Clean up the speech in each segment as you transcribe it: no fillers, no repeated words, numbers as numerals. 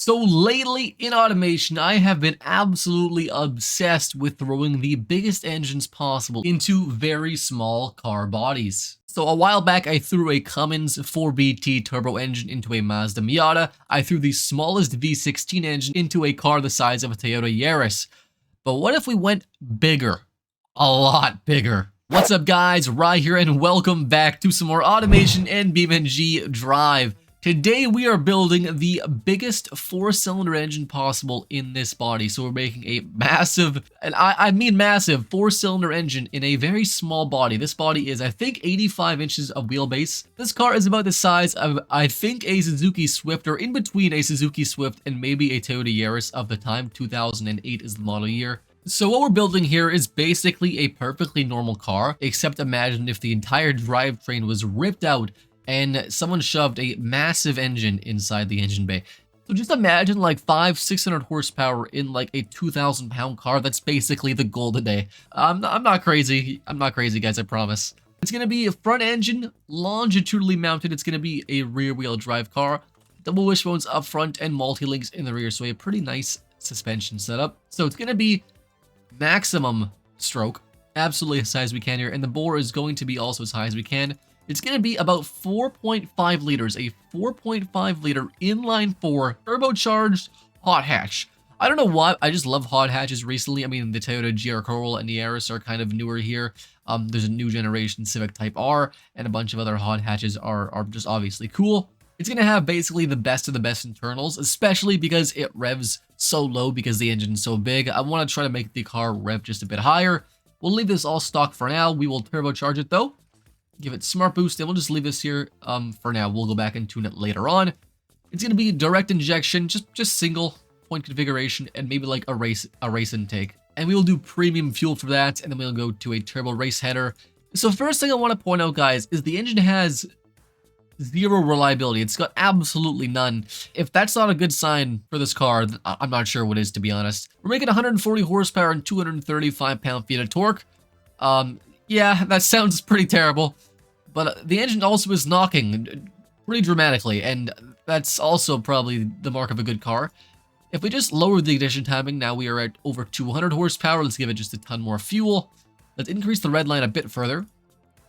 So lately in automation, I have been absolutely obsessed with throwing the biggest engines possible into very small car bodies. So a while back, I threw a Cummins 4BT turbo engine into a Mazda Miata. I threw the smallest V16 engine into a car the size of a Toyota Yaris. But what if we went bigger? A lot bigger. What's up guys, Rai here and welcome back to some more automation and BeamNG.Drive. Today we are building the biggest 4-cylinder engine possible in this body. So we're making a massive, and I mean massive, 4-cylinder engine in a very small body. This body is, I think, 85 inches of wheelbase. This car is about the size of, I think, a Suzuki Swift, or in between a Suzuki Swift and maybe a Toyota Yaris of the time. 2008 is the model year. So what we're building here is basically a perfectly normal car, except imagine if the entire drivetrain was ripped out and someone shoved a massive engine inside the engine bay. So just imagine like 500-600 horsepower in like a 2,000-pound car. That's basically the goal today. I'm not crazy. I'm not crazy, guys, I promise. It's going to be a front engine, longitudinally mounted. It's going to be a rear-wheel drive car. Double wishbones up front and multi-links in the rear. So a pretty nice suspension setup. So it's going to be maximum stroke. Absolutely as high as we can here. And the bore is going to be also as high as we can. It's going to be about 4.5 liters, a 4.5 liter inline 4 turbocharged hot hatch. I don't know why, I just love hot hatches recently. I mean, the Toyota GR Corolla and the Yaris are kind of newer here. There's a new generation Civic Type R and a bunch of other hot hatches are just obviously cool. It's going to have basically the best of the best internals, especially because it revs so low because the engine's so big. I want to try to make the car rev just a bit higher. We'll leave this all stock for now. We will turbocharge it though. Give it smart boost, and we'll just leave this here for now. We'll go back and tune it later on. It's going to be direct injection, just single point configuration, and maybe like a race intake. And we will do premium fuel for that, and then we'll go to a turbo race header. So first thing I want to point out, guys, is the engine has zero reliability. It's got absolutely none. If that's not a good sign for this car, then I'm not sure what is, to be honest. We're making 140 horsepower and 235 pound-feet of torque. Yeah, that sounds pretty terrible. But the engine also is knocking pretty dramatically, and that's also probably the mark of a good car. If we just lower the ignition timing, now we are at over 200 horsepower. Let's give it just a ton more fuel. Let's increase the red line a bit further.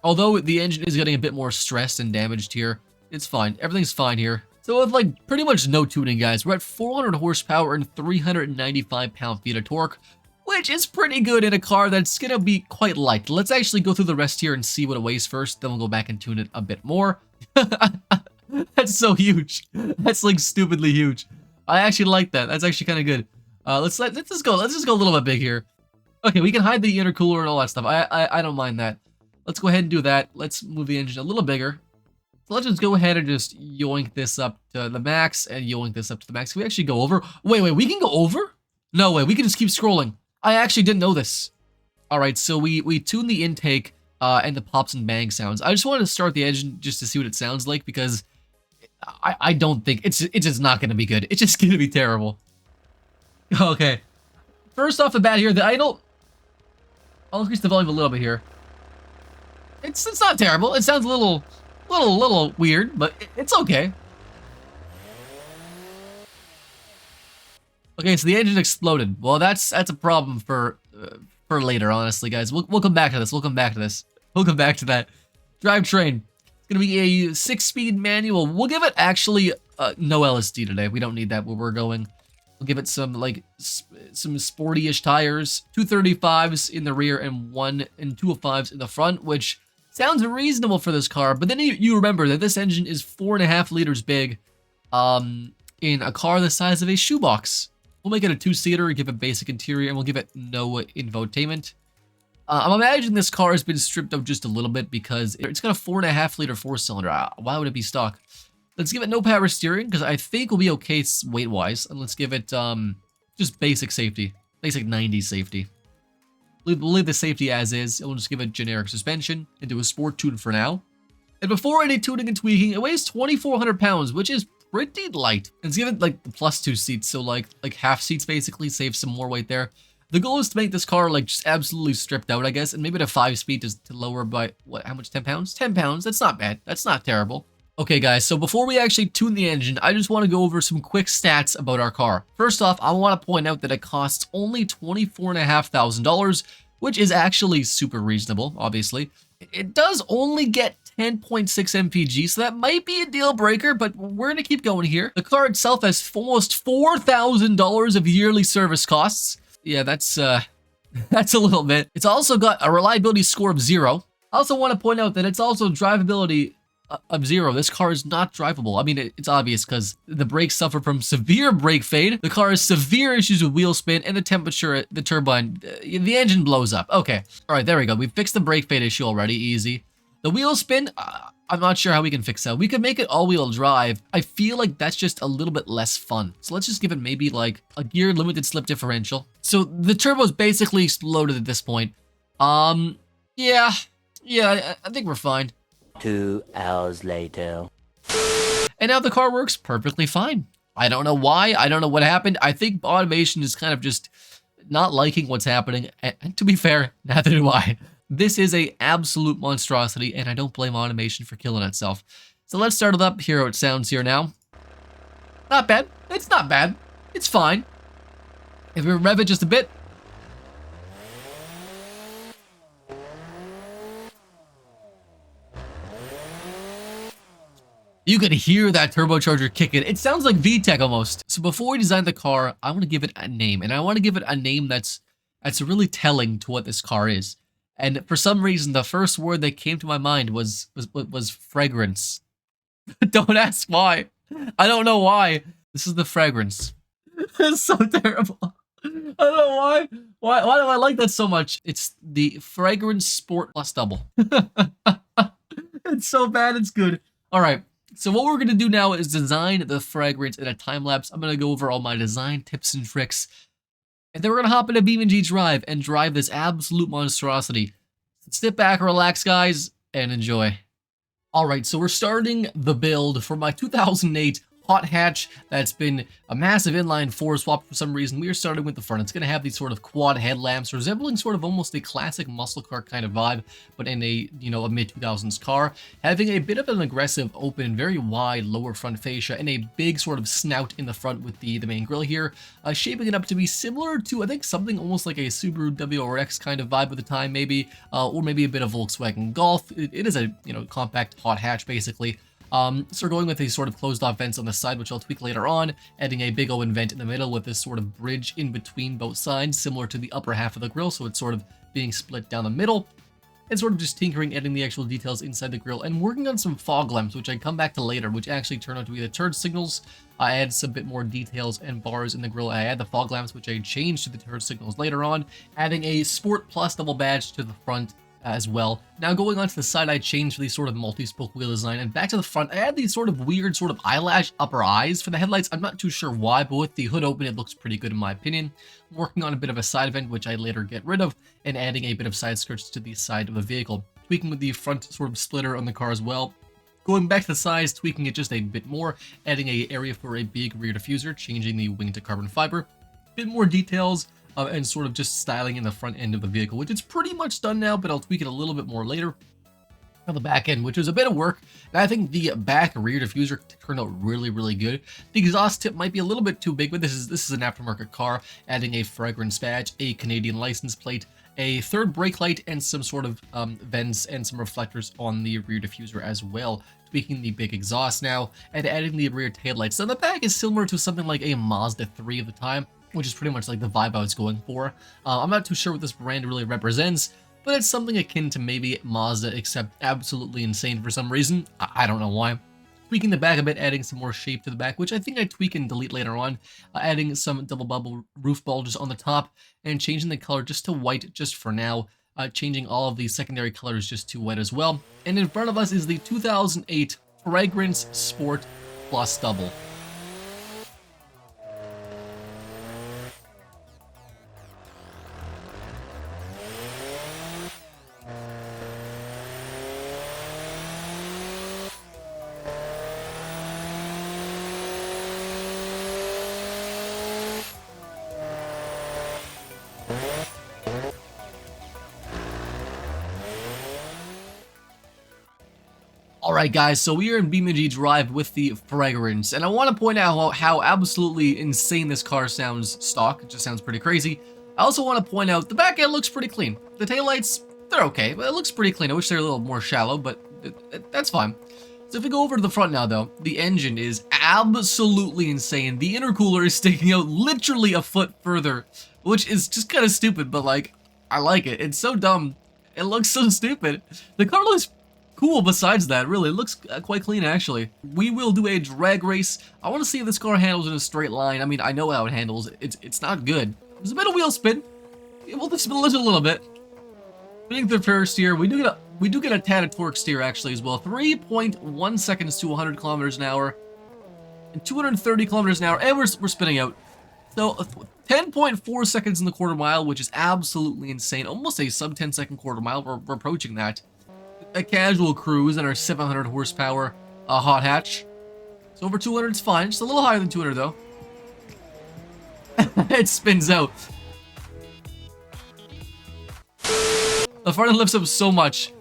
Although the engine is getting a bit more stressed and damaged here, it's fine. Everything's fine here. So with like pretty much no tuning, guys, we're at 400 horsepower and 395 pound-feet of torque, which is pretty good in a car that's going to be quite light. Let's actually go through the rest here and see what it weighs first. Then we'll go back and tune it a bit more. That's so huge. That's like stupidly huge. I actually like that. That's actually kind of good. Let's just go a little bit big here. Okay, we can hide the intercooler and all that stuff. I don't mind that. Let's go ahead and do that. Let's move the engine a little bigger. So let's just go ahead and just yoink this up to the max and yoink this up to the max. Can we actually go over? Wait, we can go over? No way, we can just keep scrolling. I actually didn't know this. Alright, so we tuned the intake and the pops and bang sounds. I just wanted to start the engine just to see what it sounds like because I don't think it's just not going to be good. It's just going to be terrible. Okay. First off the bat here, the idle. I'll increase the volume a little bit here. It's not terrible. It sounds a little weird, but it's okay. Okay, so the engine exploded. Well, that's a problem for later, honestly, guys. We'll come back to this. We'll come back to that. Drivetrain. It's gonna be a 6-speed manual. We'll give it actually no LSD today. We don't need that where we're going. We'll give it some like some sporty-ish tires. 235s in the rear and 205s in the front, which sounds reasonable for this car. But then you remember that this engine is 4.5 liters big, in a car the size of a shoebox. We'll make it a 2-seater, give it basic interior, and we'll give it no infotainment. I'm imagining this car has been stripped up just a little bit because it's got a 4.5 liter 4-cylinder. Why would it be stock? Let's give it no power steering because I think we'll be okay weight-wise. And let's give it just basic safety, basic 90s safety. We'll leave the safety as is, and we'll just give it generic suspension and do a sport tune for now. And before any tuning and tweaking, it weighs 2,400 pounds, which is pretty light. And let's give it like the +2 seats, so like half seats basically, save some more weight there. The goal is to make this car like just absolutely stripped out, I guess, and maybe the 5-speed to lower by what? How much? 10 pounds? 10 pounds. That's not bad. That's not terrible. Okay guys, so before we actually tune the engine, I just want to go over some quick stats about our car. First off, I want to point out that it costs only $24,500, which is actually super reasonable, obviously. It does only get 10.6 mpg, so that might be a deal breaker, but we're going to keep going here. The car itself has almost $4,000 of yearly service costs. Yeah, that's that's a little bit. It's also got a reliability score of 0. I also want to point out that it's also drivability of 0. This car is not drivable. I mean, it's obvious because the brakes suffer from severe brake fade. The car has severe issues with wheel spin and the temperature, the turbine, the engine blows up. Okay. All right, there we go. We fixed the brake fade issue already. Easy. The wheel spin, I'm not sure how we can fix that. We could make it all-wheel drive. I feel like that's just a little bit less fun. So let's just give it maybe like a geared limited slip differential. So the turbo's basically exploded at this point. Yeah, I think we're fine. 2 hours later. And now the car works perfectly fine. I don't know why. I don't know what happened. I think automation is kind of just not liking what's happening. And to be fair, neither do I. This is a absolute monstrosity, and I don't blame automation for killing itself. So let's start it up, hear how it sounds here now. Not bad. It's not bad. It's fine. If we rev it just a bit. You could hear that turbocharger kicking. It sounds like VTEC almost. So before we design the car, I want to give it a name, and I want to give it a name that's really telling to what this car is. And for some reason, the first word that came to my mind was fragrance. Don't ask why. I don't know why. This is the fragrance. It's so terrible. I don't know why. Why do I like that so much? It's the Fragrance Sport Plus Double. It's so bad, it's good. All right. So what we're going to do now is design the fragrance in a time lapse. I'm going to go over all my design tips and tricks. And then we're going to hop into BeamNG.Drive and drive this absolute monstrosity. Sit back, relax, guys, and enjoy. All right, so we're starting the build for my 2008 hot hatch that's been a massive inline 4 swap for some reason. We are starting with the front. It's going to have these sort of quad headlamps resembling sort of almost a classic muscle car kind of vibe, but in a, you know, a mid-2000s car, having a bit of an aggressive open, very wide lower front fascia and a big sort of snout in the front with the main grille here, shaping it up to be similar to, I think, something almost like a Subaru WRX kind of vibe at the time, maybe, or maybe a bit of Volkswagen Golf. It is a, you know, compact hot hatch, basically. So we're going with a sort of closed-off vents on the side, which I'll tweak later on, adding a big open vent in the middle with this sort of bridge in between both sides, similar to the upper half of the grille, so it's sort of being split down the middle, and sort of just tinkering, adding the actual details inside the grille, and working on some fog lamps, which I come back to later, which actually turn out to be the turd signals. I add some bit more details and bars in the grille. I add the fog lamps, which I changed to the turd signals later on, adding a Sport Plus double badge to the front as well. Now going on to the side, I changed the sort of multi-spoke wheel design, and back to the front, I had these sort of weird sort of eyelash upper eyes for the headlights. I'm not too sure why, but with the hood open, it looks pretty good in my opinion. Working on a bit of a side vent, which I later get rid of, and adding a bit of side skirts to the side of the vehicle. Tweaking with the front sort of splitter on the car as well. Going back to the size, tweaking it just a bit more, adding an area for a big rear diffuser, changing the wing to carbon fiber. Bit more details, and sort of just styling in the front end of the vehicle, which is pretty much done now, but I'll tweak it a little bit more later. On the back end, which was a bit of work, and I think the back rear diffuser turned out really, really good. The exhaust tip might be a little bit too big, but this is an aftermarket car, adding a fragrance badge, a Canadian license plate, a third brake light, and some sort of vents and some reflectors on the rear diffuser as well. Tweaking the big exhaust now, and adding the rear taillights. So the back is similar to something like a Mazda 3 of the time, which is pretty much like the vibe I was going for. I'm not too sure what this brand really represents, but it's something akin to maybe Mazda, except absolutely insane for some reason. I don't know why. Tweaking the back a bit, adding some more shape to the back, which I think I tweak and delete later on. Adding some double bubble roof bulges on the top, and changing the color just to white just for now. Changing all of the secondary colors just to white as well. And in front of us is the 2008 Fragrance Sport Plus Double. Alright guys, so we are in BeamNG.Drive with the Fragrance, and I want to point out how absolutely insane this car sounds stock. It just sounds pretty crazy. I also want to point out the back end looks pretty clean. The taillights, they're okay, but it looks pretty clean. I wish they were a little more shallow, but that's fine. So if we go over to the front now though, the engine is absolutely insane. The intercooler is sticking out literally a foot further, which is just kind of stupid, but like, I like it. It's so dumb. It looks so stupid. The car looks cool besides that, really. It looks quite clean, actually. We will do a drag race. I want to see if this car handles in a straight line. I mean, I know how it handles. It's not good. There's a bit of wheel spin. We'll just spin a little bit. Spinning the first steer. We do get a tad of torque steer, actually, as well. 3.1 seconds to 100 kilometers an hour. And 230 kilometers an hour. And we're spinning out. So, 10.4 seconds in the quarter mile, which is absolutely insane. Almost a sub 10 second quarter mile. We're approaching that. A casual cruise on our 700 horsepower hot hatch. So over 200 is fine. Just a little higher than 200 though. It spins out. The front end lifts up so much.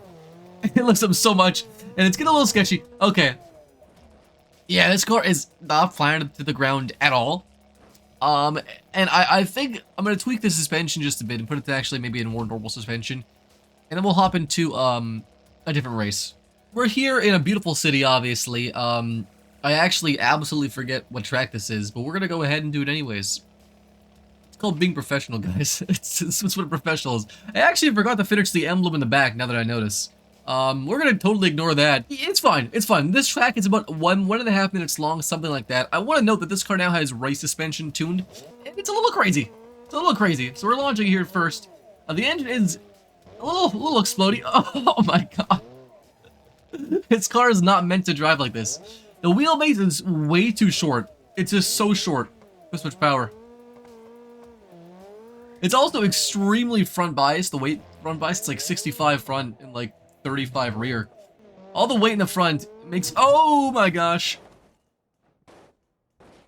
It lifts up so much. And it's getting a little sketchy. Okay. Yeah, this car is not flying to the ground at all. And I think I'm going to tweak the suspension just a bit and put it to actually maybe a more normal suspension. And then we'll hop into a different race. We're here in a beautiful city, obviously. I actually absolutely forget what track this is, but we're gonna go ahead and do it anyways. It's called being professional, guys. It's what a professional is. I actually forgot to finish the emblem in the back, now that I notice. We're gonna totally ignore that. It's fine, it's fine. This track is about 1.5 minutes long, something like that. I want to note that this car now has race suspension tuned, and it's a little crazy. It's a little crazy. So we're launching here first. The engine is a little explodey. Oh my god. This car is not meant to drive like this. The wheelbase is way too short. It's just so short. This much power. It's also extremely front biased. The weight front bias, it's like 65 front and like 35 rear. All the weight in the front makes, oh my gosh.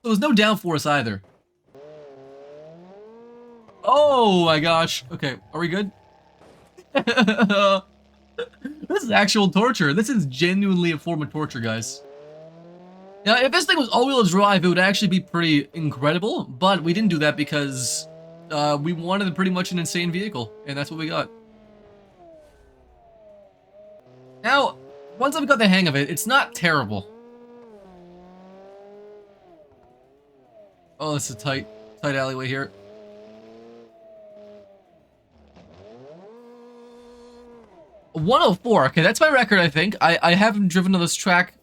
There's no downforce either. Oh my gosh. Okay, are we good? This is actual torture. This is genuinely a form of torture, guys. Now, if this thing was all-wheel drive, it would actually be pretty incredible, but we didn't do that because we wanted pretty much an insane vehicle, and that's what we got. Now, once I've got the hang of it, it's not terrible. Oh, this is a tight alleyway here. .104, okay, that's my record, I think. I haven't driven on this track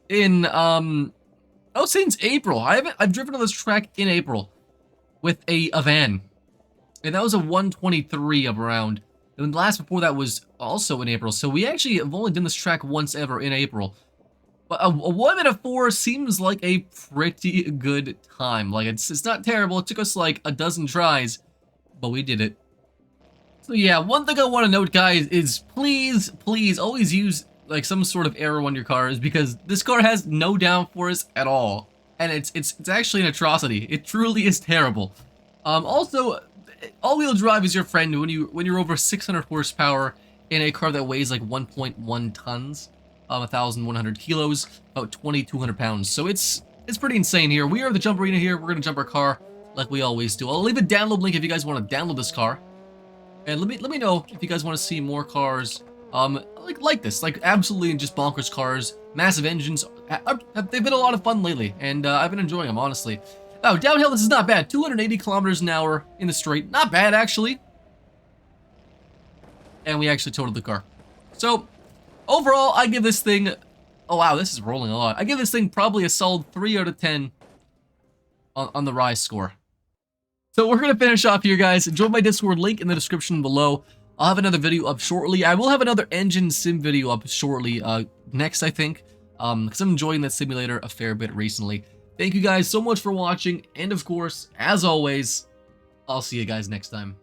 in, since April. I've driven on this track in April with a van. And that was a 123 of around. And the last before that was also in April. So we actually have only done this track once ever in April. But a 1:04 seems like a pretty good time. Like, it's not terrible. It took us like a dozen tries, but we did it. So yeah, one thing I want to note, guys, is please always use like some sort of aero on your cars, because this car has no downforce at all, and it's actually an atrocity. It truly is terrible. Also, all-wheel drive is your friend when you're over 600 horsepower in a car that weighs like 1.1 tons, 1,100 kilos, about 2,200 pounds. So it's pretty insane here. We are the jump arena here. We're gonna jump our car like we always do. I'll leave a download link if you guys want to download this car. And let me know if you guys want to see more cars, like this, like absolutely just bonkers cars, massive engines. They've been a lot of fun lately, and I've been enjoying them, honestly. Oh, downhill, this is not bad. 280 kilometers an hour in the straight, not bad actually. And we actually totaled the car. So overall, I give this thing, oh wow, this is rolling a lot. I give this thing probably a solid 3 out of 10 on the Rise score. So we're going to finish off here, guys. Join my Discord, link in the description below. I'll have another video up shortly. I will have another engine sim video up shortly, next, I think, because I'm enjoying that simulator a fair bit recently. Thank you guys so much for watching, and of course, as always, I'll see you guys next time.